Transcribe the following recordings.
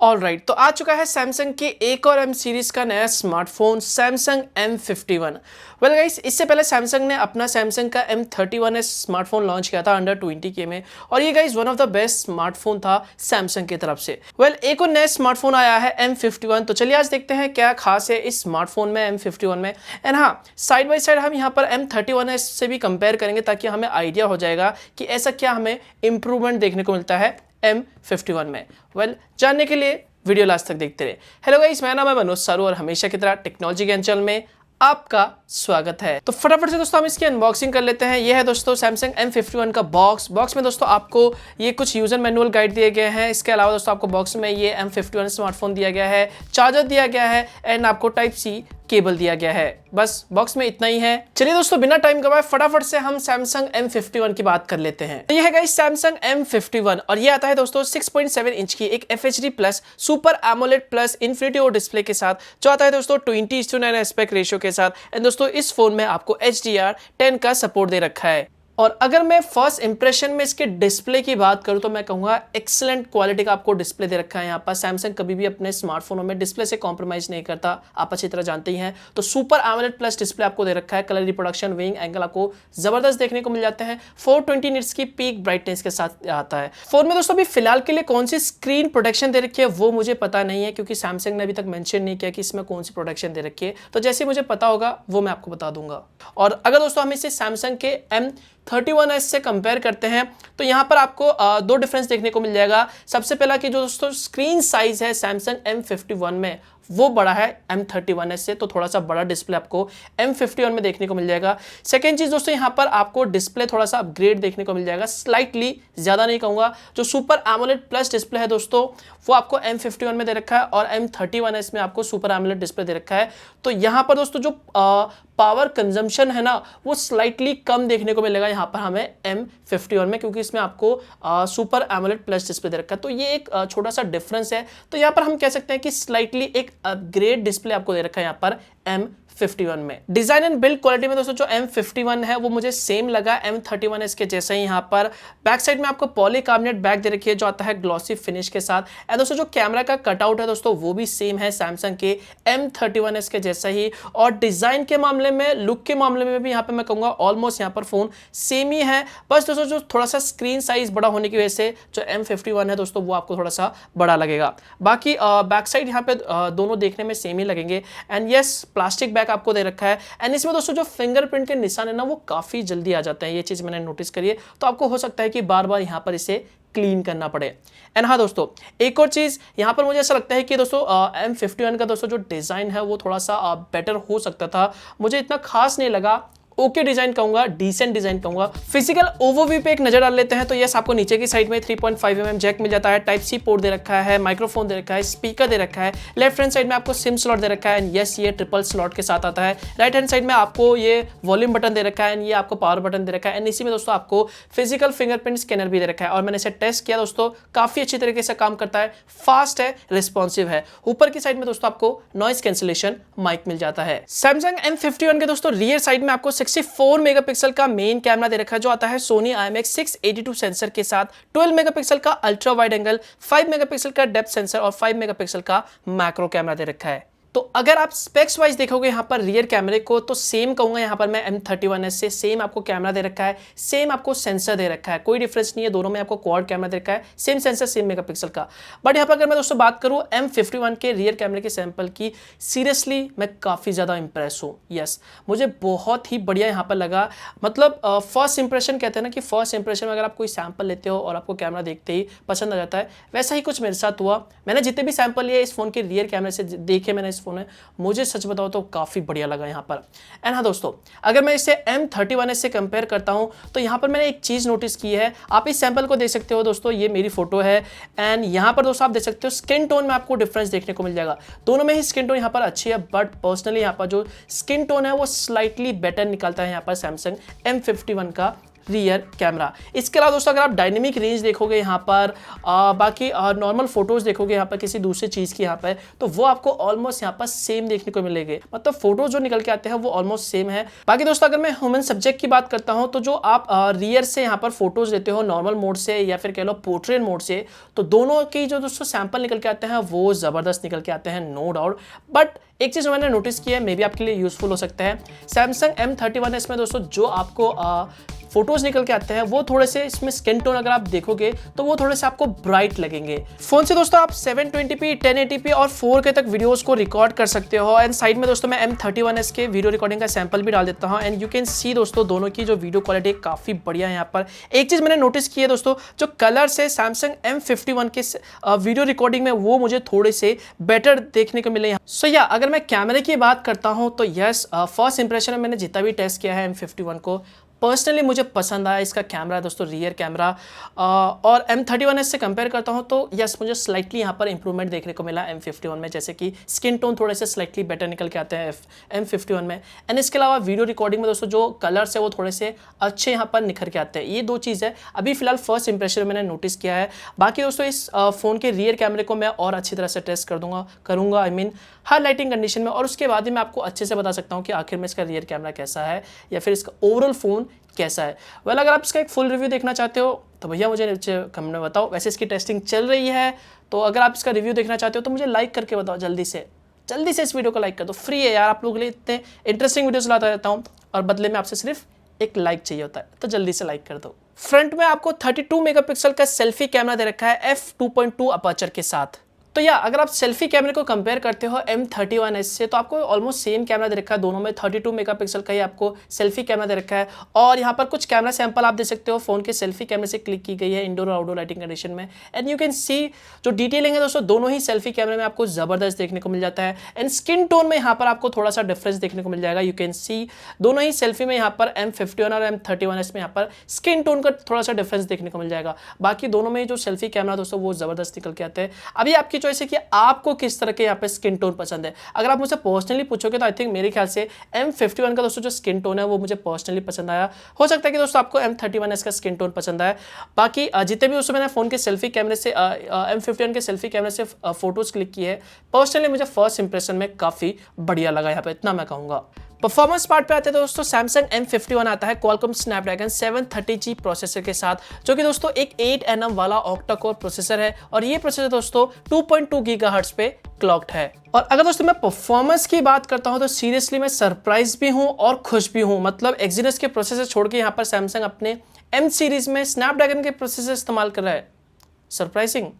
Alright, तो आ चुका है सैमसंग के एक और एम सीरीज का नया smartphone Samsung M51। Well guys, इससे पहले सैमसंग ने अपना सैमसंग का M31s स्मार्टफोन लॉन्च किया था अंडर 20K में, और ये guys one of the best smartphone था सैमसंग की तरफ से। वेल, एक और नया स्मार्टफोन आया है M51, तो चलिए आज देखते हैं क्या खास है इस स्मार्टफोन में M51 में। एंड हाँ, साइड बाई साइड हम यहाँ पर M31s से भी कंपेयर करेंगे ताकि हमें आइडिया हो जाएगा कि ऐसा क्या हमें इंप्रूवमेंट देखने को मिलता है M51 में। वेल, जानने के लिए वीडियो लास्ट तक देखते रहे। हेलो गाइस, मेरा नाम है मनोज सारू और हमेशा की तरह टेक्नोलॉजी ज्ञान चैनल में आपका स्वागत है। तो फटाफट से दोस्तों हम इसकी अनबॉक्सिंग कर लेते हैं। यह है दोस्तों सैमसंग M51 का बॉक्स में दोस्तों आपको ये कुछ यूजर मैनुअल गाइड दिए गए हैं। इसके अलावा दोस्तों आपको बॉक्स में ये M51 स्मार्टफोन दिया गया है, चार्जर दिया गया है एंड आपको टाइप सी केबल दिया गया है। बस बॉक्स में इतना ही है। चलिए दोस्तों, बिना टाइम गवाए फटाफट से हम सैमसंग M51 की बात कर लेते हैं। तो यह है गाइस सैमसंग M51 और ये आता है दोस्तों 6.7 इंच की एक FHD plus super AMOLED plus infinity O display के साथ, जो आता है दोस्तों 20:9 एस्पेक्ट रेशियो के साथ। एंड दोस्तों इस फोन में आपको HDR10 का सपोर्ट दे रखा है। और अगर मैं फर्स्ट इंप्रेशन में इसके डिस्प्ले की बात करूं तो मैं कहूंगा एक्सीलेंट क्वालिटी का आपको डिस्प्ले दे रखा है यहाँ पर। सैमसंग कभी भी अपने स्मार्टफोनों में डिस्प्ले से कॉम्प्रोमाइज नहीं करता, आप अच्छी तरह जानते ही हैं। तो सुपर एमोलेड प्लस डिस्प्ले आपको दे रखा है। कलर रिप्रोडक्शन, विंग एंगल आपको जबरदस्त देखने को मिल जाते हैं। 420 निट्स की पीक ब्राइटनेस के साथ आता है। फोन में दोस्तों अभी फिलहाल के लिए कौन सी स्क्रीन प्रोटेक्शन दे रखी है वो मुझे पता नहीं है, क्योंकि सैमसंग ने अभी तक मेंशन नहीं किया कि इसमें कौन सी प्रोटेक्शन दे रखी है। तो जैसे मुझे पता होगा वो मैं आपको बता दूंगा। और अगर दोस्तों हम इसे सैमसंग के M31s से कंपेयर करते हैं तो यहां पर आपको दो डिफरेंस देखने को मिल जाएगा। सबसे पहला कि जो दोस्तों स्क्रीन साइज है सैमसंग M51 में वो बड़ा है M31s से, तो थोड़ा सा बड़ा डिस्प्ले आपको M51 में देखने को मिल जाएगा। सेकेंड चीज दोस्तों, यहाँ पर आपको डिस्प्ले थोड़ा सा अपग्रेड देखने को मिल जाएगा, स्लाइटली, ज्यादा नहीं कहूंगा। जो सुपर एमोलेड प्लस डिस्प्ले है दोस्तों वो आपको M51 में दे रखा है और M31s में आपको सुपर एमोलेड डिस्प्ले दे रखा है। तो यहाँ पर दोस्तों जो पावर कंजम्पशन है ना वो स्लाइटली कम देखने को मिलेगा यहाँ पर हमें M51 में, क्योंकि इसमें आपको सुपर एमोलेड प्लस डिस्प्ले दे रखा है। तो ये एक छोटा सा डिफरेंस है। तो यहाँ पर हम कह सकते हैं कि स्लाइटली एक अपग्रेड डिस्प्ले आपको दे रखा है यहाँ पर M51 में। डिजाइन एंड बिल्ड क्वालिटी में दोस्तों जो M51 है वो मुझे सेम लगा M31s के जैसा ही। यहाँ पर बैक साइड में आपको पॉलीकार्बोनेट बैक दे रखी है जो आता है ग्लॉसी फिनिश के साथ। एंड दोस्तों जो कैमरा का कटआउट है दोस्तों वो भी सेम है सैमसंग के M31s के जैसा ही। और डिजाइन के मामले में, लुक के मामले में भी यहाँ पर मैं कहूँगा ऑलमोस्ट यहाँ पर फोन सेम ही है। बस दोस्तों जो थोड़ा सा स्क्रीन साइज बड़ा होने की वजह से जो M51 है दोस्तों वो आपको थोड़ा सा बड़ा लगेगा। बाकी बैक साइड यहाँ पे दोनों देखने में सेम ही लगेंगे। एंड यस, प्लास्टिक बैक आपको दे रखा है। एंड इसमें दोस्तों जो फिंगरप्रिंट के निशान है ना वो काफी जल्दी आ जाते हैं, ये चीज मैंने नोटिस करी है। तो आपको हो सकता है कि बार बार यहाँ पर इसे क्लीन करना पड़े। एंड हाँ दोस्तों, एक और चीज यहाँ पर मुझे ऐसा लगता है कि दोस्तों M51 का दोस्तों जो डिजाइन है वो थोड़ा सा बेटर हो सकता था, मुझे इतना खास नहीं लगा। ओके डिजाइन कहूंगा, डिसेंट डिजाइन कहूंगा। फिजिकल ओवरव्यू पे एक नजर डाल लेते हैं तो यस, आपको नीचे की साइड में 3.5 जैक मिल जाता है, टाइप सी पोर्ट दे रखा है, माइक्रोफोन दे रखा है, स्पीकर दे रखा है। लेफ्ट हैंड साइड में आपको सिम स्लॉट दे रखा है एंड यस ये ट्रिपल स्लॉट के साथ आता है। राइट हैंड साइड में आपको ये वॉल्यूम बटन दे रखा है एंड ये आपको पावर बटन दे रखा है। एंड इसी में दोस्तों आपको फिजिकल फिंगरप्रिंट स्कैनर भी दे रखा है और मैंने इसे टेस्ट किया दोस्तों, काफी अच्छी तरीके से काम करता है, फास्ट है, रिस्पॉन्सिव है। ऊपर की साइड में दोस्तों आपको नॉइज कैंसिलेशन माइक मिल जाता है। सैमसंग M51 के दोस्तों रियर साइड में आपको 64 मेगापिक्सल का मेन कैमरा दे रखा है जो आता है सोनी IMX682 सेंसर के साथ, 12 मेगापिक्सल का अल्ट्रा वाइड एंगल, 5 मेगापिक्सल का डेप्थ सेंसर और 5 मेगापिक्सल का मैक्रो कैमरा दे रखा है। तो अगर आप स्पेक्स वाइज देखोगे यहाँ पर रियर कैमरे को तो सेम कहूंगा यहाँ पर मैं M31s से। सेम आपको कैमरा दे रखा है, सेम आपको सेंसर दे रखा है, कोई डिफरेंस नहीं है, दोनों में आपको क्वाड कैमरा दे रखा है, सेम सेंसर सेम मेगापिक्सल का। बट यहाँ पर अगर मैं दोस्तों बात करूँ M51 के रियर कैमरे के सैंपल की, सीरियसली मैं काफ़ी ज़्यादा इंप्रेस हूँ। यस, मुझे बहुत ही बढ़िया यहाँ पर लगा। मतलब फर्स्ट इंप्रेशन कहते हैं ना कि फर्स्ट इंप्रेशन में अगर आप कोई सैंपल लेते हो और आपको कैमरा देखते ही पसंद आ जाता है, वैसा ही कुछ मेरे साथ हुआ। मैंने जितने भी सैंपल लिए इस फोन के रियर कैमरे से देखे मैंने फोन है, मुझे सच बताओ तो काफी बढ़िया लगा यहाँ पर। एंड हाँ दोस्तों, अगर मैं इसे M31s से कंपेयर करता हूँ तो यहाँ पर मैंने एक चीज नोटिस की है। आप इस सैंपल को देख सकते हो दोस्तों, ये मेरी फोटो है एंड यहाँ पर दोस्तों आप देख सकते हो स्किन टोन में आपको डिफरेंस देखने को मिल जाएगा। दोनों में ही स्किन टोन यहाँ पर अच्छी है, बट पर्सनली यहाँ पर जो स्किन टोन है वो स्लाइटली बेटर निकलता है यहाँ पर सैमसंग M51 का रियर कैमरा। इसके अलावा दोस्तों अगर आप डायनेमिक रेंज देखोगे यहाँ पर, बाकी नॉर्मल फोटोज देखोगे यहाँ पर किसी दूसरी चीज़ की यहाँ पर, तो वो आपको ऑलमोस्ट यहाँ पर सेम देखने को मिलेंगे। मतलब फोटोज जो निकल के आते हैं वो ऑलमोस्ट सेम है। बाकी दोस्तों अगर मैं ह्यूमन सब्जेक्ट की बात करता हूँ, तो जो आप रियर से यहाँ पर फोटोज लेते हो नॉर्मल मोड से या फिर कह लो पोर्ट्रेट मोड से, तो दोनों की जो दोस्तों सैंपल निकल के आते हैं वो ज़बरदस्त निकल के आते हैं, नो डाउट। बट एक चीज़ मैंने नोटिस की है, मे बी आपके लिए यूजफुल हो सकता है, सैमसंग M31s में दोस्तों जो आपको फोटोज निकल के आते हैं वो थोड़े से इसमें स्किन टोन अगर आप देखोगे तो वो थोड़े से आपको ब्राइट लगेंगे। फोन से दोस्तों आप 720p 1080p और 4K तक वीडियोस को रिकॉर्ड कर सकते हो। एंड साइड में दोस्तों मैं M31s के वीडियो रिकॉर्डिंग का सैंपल भी डाल देता हूं, एंड यू कैन सी दोस्तों दोनों की जो वीडियो क्वालिटी काफी बढ़िया है। यहाँ पर एक चीज मैंने नोटिस की है दोस्तों, जो कलर्स है सैमसंग M51 के वीडियो रिकॉर्डिंग में वो मुझे थोड़े से बेटर देखने को मिले। सो या अगर मैं कैमरे की बात करता हूँ तो यस, फर्स्ट इंप्रेशन में मैंने जितना भी टेस्ट किया है M51 को, पर्सनली मुझे पसंद आया इसका कैमरा दोस्तों, रियर कैमरा। और M31s से कंपेयर करता हूं तो यस, मुझे स्लाइटली यहां पर इंप्रूवमेंट देखने को मिला M51 में, जैसे कि स्किन टोन थोड़े से स्लाइटली बेटर निकल के आते हैं M51 में। एंड इसके अलावा वीडियो रिकॉर्डिंग में दोस्तों जो कलर्स है वो थोड़े से अच्छे यहां पर निखर के आते हैं। ये दो चीज़ है अभी फिलहाल फर्स्ट इंप्रेशन में मैंने नोटिस किया है। बाकी दोस्तों इस फ़ोन के रियर कैमरे को मैं और अच्छी तरह से टेस्ट करूँगा I mean her lighting condition में, और उसके बाद ही मैं आपको अच्छे से बता सकता हूँ कि आखिर में इसका रियर कैमरा कैसा है या फिर इसका ओवरऑल फ़ोन कैसा है। वेल अगर आप इसका एक फुल रिव्यू देखना चाहते हो तो भैया मुझे नीचे कमेंट में बताओ। वैसे इसकी टेस्टिंग चल रही है, तो अगर आप इसका रिव्यू देखना चाहते हो तो मुझे लाइक करके बताओ, जल्दी से इस वीडियो को लाइक कर दो। फ्री है यार, आप लोगों के लिए इतने इंटरेस्टिंग वीडियोस लाता रहता हूँ और बदले में आपसे सिर्फ एक लाइक चाहिए होता है, तो जल्दी से लाइक कर दो। फ्रंट में आपको 32 मेगापिक्सल का सेल्फी कैमरा दे रखा है f2.2 अपर्चर के साथ। तो या अगर आप सेल्फी कैमरे को कंपेयर करते हो M31s से, तो आपको ऑलमोस्ट सेम कैमरा दे रखा है, दोनों में 32 मेगापिक्सल का ही आपको सेल्फी कैमरा दे रखा है। और यहाँ पर कुछ कैमरा सैंपल आप दे सकते हो, फोन के सेल्फी कैमरे से क्लिक की गई है इंडोर और आउटडोर लाइटिंग कंडीशन में। एंड यू कैन सी जो डिटेलिंग है दोस्तों दोनों ही सेल्फी कैमरे में आपको जबरदस्त देखने को मिल जाता है। एंड स्किन टोन में यहाँ पर आपको थोड़ा सा डिफरेंस देखने को मिल जाएगा। यू कैन सी दोनों ही सेल्फी में यहाँ पर M51 और M31s में यहाँ पर स्किन टोन का थोड़ा सा डिफरेंस देखने को मिल जाएगा। बाकी दोनों में जो सेल्फी कैमरा दोस्तों वो जबरदस्त निकल के आते हैं। अभी आपकी चॉइस है कि आपको किस तरह के यहाँ पे स्किन टोन पसंद है। अगर आप मुझसे पर्सनली पूछोगे तो आई थिंक मेरे ख्याल से M51 का दोस्तों जो स्किन टोन है वो मुझे पर्सनली पसंद आया। हो सकता है कि दोस्तों आपको M31s का स्किन टोन पसंद आया। बाकी जितने भी दोस्तों मैंने फोन के सेल्फी कैमरे से M51 के सेल्फी कैमरे से फोटोज क्लिक की है, पर्सनली मुझे फर्स्ट इंप्रेशन में काफी बढ़िया लगा। यहाँ पे इतना मैं कहूंगा। परफॉर्मेंस पार्ट पे आते हैं दोस्तों, सैमसंग M51 आता है क्वालकॉम स्नैपड्रैगन 730G प्रोसेसर के साथ, जो कि दोस्तों एक 8nm वाला ऑक्टा कोर प्रोसेसर है। और ये प्रोसेसर दोस्तों 2.2 गीगाहर्ट्ज पे क्लॉक्ड है। और अगर दोस्तों मैं परफॉर्मेंस की बात करता हूं तो सीरियसली मैं सरप्राइज भी हूं और खुश भी हूं। मतलब एक्सिनोस के प्रोसेसर छोड़ के यहाँ पर सैमसंग अपने M सीरीज में स्नैपड्रैगन के प्रोसेसर इस्तेमाल कर रहा है, सरप्राइजिंग।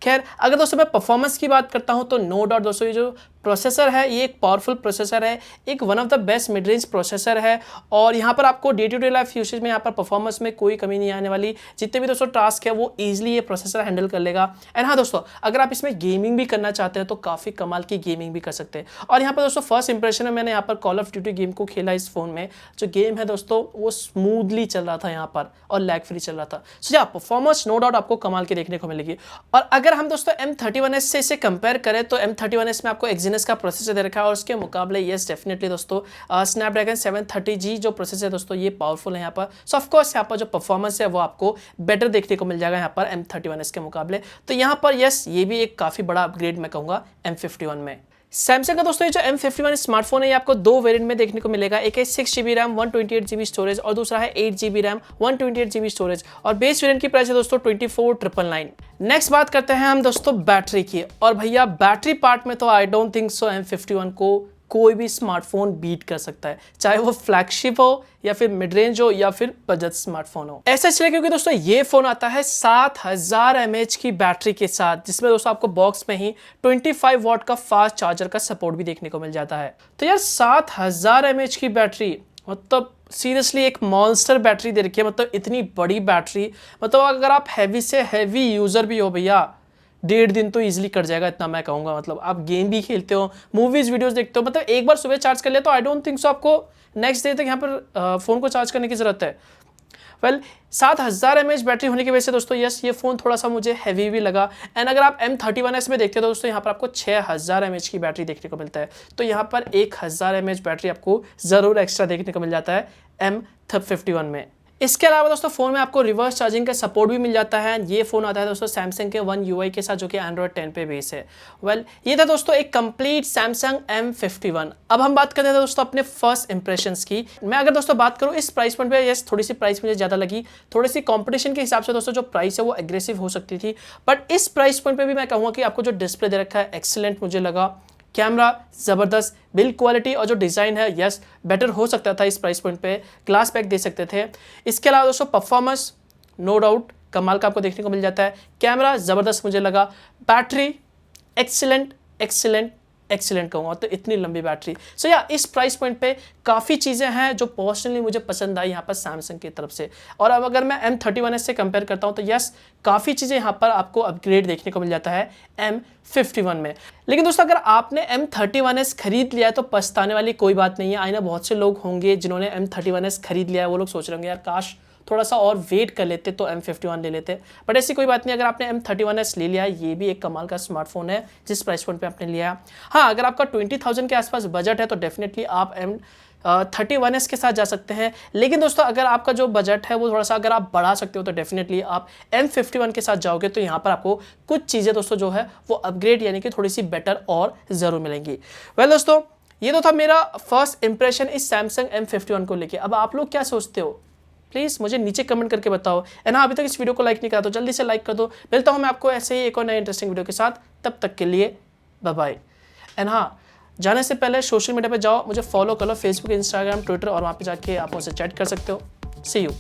खैर अगर दोस्तों मैं परफॉर्मेंस की बात करता हूं तो नो डाउट दोस्तों ये जो प्रोसेसर है ये एक पावरफुल प्रोसेसर है, एक one of the best mid range processor है। और यहाँ पर आपको day to day life usage में यहाँ पर परफॉर्मेंस में कोई कमी नहीं आने वाली। जितने भी दोस्तों टास्क है वो ईजिली ये प्रोसेसर हैंडल कर लेगा। एंड हाँ दोस्तों अगर आप इसमें गेमिंग भी करना चाहते हैं तो काफ़ी कमाल की गेमिंग भी कर सकते हैं। और यहाँ पर दोस्तों फर्स्ट इंप्रेशन में मैंने यहाँ पर कॉल ऑफ ड्यूटी गेम को खेला इस फोन में, जो गेम है दोस्तों वो स्मूथली चल रहा था यहाँ पर और लैग फ्री चल रहा था। सो या परफॉर्मेंस नो डाउट आपको कमाल की देखने को मिलेगी। और अगर हम दोस्तों M31s से इसे कंपेयर करें तो M31s में आपको एक्सिनोस का प्रोसेसर दे रखा है, और उसके मुकाबले यस डेफिनेटली दोस्तों स्नैपड्रैगन 730G जो प्रोसेसर है दोस्तों ये पावरफुल है यहाँ पर। सो ऑफ कोर्स यहाँ पर जो परफॉर्मेंस है वो आपको बेटर देखने को मिल जाएगा यहाँ पर M31s के मुकाबले। तो यहाँ पर यस ये भी एक काफ़ी बड़ा अपग्रेड मैं कहूँगा M51 में। सैमसंग का दोस्तों ये जो M51 स्मार्टफोन है ये आपको दो वेरिएंट में देखने को मिलेगा। एक है 6GB रैम 128GB स्टोरेज और दूसरा है 8GB रैम 128GB स्टोरेज। और बेस वेरिएंट की प्राइस है दोस्तों 24,999। नेक्स्ट बात करते हैं हम दोस्तों बैटरी की। और भैया बैटरी पार्ट में तो I don't think so M51 को कोई भी स्मार्टफोन बीट कर सकता है, चाहे वो फ्लैगशिप हो या फिर मिड रेंज हो या फिर बजट स्मार्टफोन हो। ऐसा इसलिए क्योंकि दोस्तों ये फोन आता है 7000 mAh की बैटरी के साथ, जिसमें दोस्तों आपको बॉक्स में ही 25 वाट का फास्ट चार्जर का सपोर्ट भी देखने को मिल जाता है। तो यार 7000 mAh की बैटरी मतलब सीरियसली एक मॉन्स्टर बैटरी दे रखी है। मतलब इतनी बड़ी बैटरी, मतलब अगर आप हैवी से हैवी यूजर भी हो भैया 1.5 दिन तो इजीली कट जाएगा, इतना मैं कहूँगा। मतलब आप गेम भी खेलते हो, मूवीज वीडियोस देखते हो, मतलब एक बार सुबह चार्ज कर लिया तो आई डोंट थिंक सो आपको नेक्स्ट डे तक यहाँ पर फ़ोन को चार्ज करने की ज़रूरत है। वेल 7000 mAh बैटरी होने की वजह से दोस्तों यस ये फ़ोन थोड़ा सा मुझे हैवी भी लगा। एंड अगर आप M31s में देखते हो तो दोस्तों यहाँ पर आपको 6000 mAh की बैटरी देखने को मिलता है। तो यहाँ पर 1000 mAh बैटरी आपको ज़रूर एक्स्ट्रा देखने को मिल जाता है M51 में। इसके अलावा दोस्तों फ़ोन में आपको रिवर्स चार्जिंग का सपोर्ट भी मिल जाता है। ये फ़ोन आता है दोस्तों सैमसंग के वन यूआई के साथ, जो कि एंड्रॉयड 10 पे बेस है। ये था दोस्तों एक कंप्लीट सैमसंग M51। अब हम बात करते हैं दोस्तों अपने फर्स्ट इंप्रेशंस की। मैं अगर दोस्तों बात करूँ इस प्राइस पॉइंट पे, यस थोड़ी सी प्राइस मुझे ज़्यादा लगी, थोड़ी सी कंपटीशन के हिसाब से दोस्तों जो प्राइस है वो एग्रेसिव हो सकती थी, बट इस प्राइस पॉइंट पे भी मैं कहूँगा कि आपको जो डिस्प्ले दे रखा है एक्सीलेंट मुझे लगा। कैमरा ज़बरदस्त, बिल्ड क्वालिटी और जो डिज़ाइन है यस बेटर हो सकता था इस प्राइस पॉइंट पे, ग्लास पैक दे सकते थे। इसके अलावा दोस्तों परफॉर्मेंस नो डाउट कमाल का आपको देखने को मिल जाता है। कैमरा ज़बरदस्त मुझे लगा, बैटरी एक्सीलेंट एक्सीलेंट एक्सीलेंट कहूँगा, तो इतनी लंबी बैटरी। सो या इस प्राइस पॉइंट पे काफ़ी चीज़ें हैं जो पर्सनली मुझे पसंद आई यहाँ पर सैमसंग की तरफ से। और अब अगर मैं M31s से कंपेयर करता हूँ तो यस काफ़ी चीज़ें यहाँ पर आपको अपग्रेड देखने को मिल जाता है M51 में। लेकिन दोस्तों अगर आपने M31s खरीद लिया है तो पछताने वाली कोई बात नहीं है। आई ना बहुत से लोग होंगे जिन्होंने M31s खरीद लिया है, वो लोग सोच रहे होंगे यार काश थोड़ा सा और वेट कर लेते तो M51 ले लेते, बट ऐसी कोई बात नहीं। अगर आपने M31s ले लिया है, ये भी एक कमाल का स्मार्टफोन है जिस प्राइस पॉइंट पे आपने लिया। हाँ, अगर आपका 20,000 के आसपास बजट है तो डेफिनेटली आप M31s के साथ जा सकते हैं। लेकिन दोस्तों अगर आपका जो बजट है वो थोड़ा सा अगर आप बढ़ा सकते हो तो डेफिनेटली आप M51 के साथ जाओगे, तो यहाँ पर आपको कुछ चीज़ें दोस्तों जो है वो अपग्रेड यानी कि थोड़ी सी बेटर और ज़रूर मिलेंगी। दोस्तों ये तो था मेरा फर्स्ट इंप्रेशन इस सैमसंग M51 को लेके। अब आप लोग क्या सोचते हो प्लीज़ मुझे नीचे कमेंट करके बताओ। एंड हाँ, अभी तक इस वीडियो को लाइक नहीं करा तो जल्दी से लाइक कर दो। मिलता हूँ मैं आपको ऐसे ही एक और नए इंटरेस्टिंग वीडियो के साथ, तब तक के लिए बाय बाय। एंड हाँ, जाने से पहले सोशल मीडिया पे जाओ, मुझे फॉलो कर लो, फेसबुक, इंस्टाग्राम, ट्विटर, और वहाँ पे जाके आप मुझसे चैट कर सकते हो। सी यू।